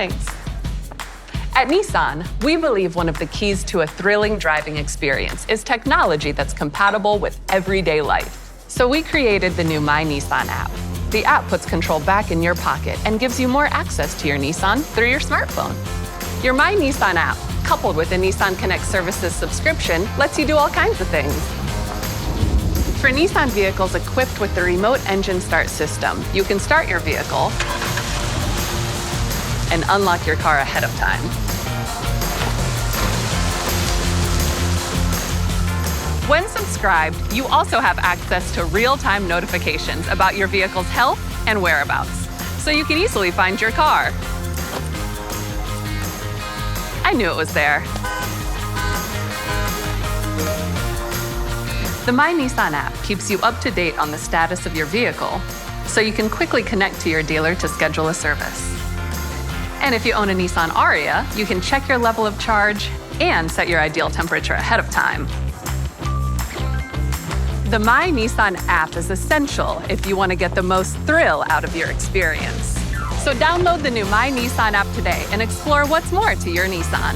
Thanks. At Nissan, we believe one of the keys to a thrilling driving experience is technology that's compatible with everyday life. So we created the new MyNISSAN App. The app puts control back in your pocket and gives you more access to your Nissan through your smartphone. Your MyNISSAN app, coupled with a NissanConnect services subscription, lets you do all kinds of things. For Nissan vehicles equipped with the remote engine start system, you can start your vehicle and unlock your car ahead of time. When subscribed, you also have access to real-time notifications about your vehicle's health and whereabouts, so you can easily find your car. I knew it was there. The MyNISSAN app keeps you up to date on the status of your vehicle, so you can quickly connect to your dealer to schedule a service. And if you own a Nissan Ariya, you can check your level of charge and set your ideal temperature ahead of time. The MyNISSAN app is essential if you want to get the most thrill out of your experience. So download the new MyNISSAN app today and explore what's more to your Nissan.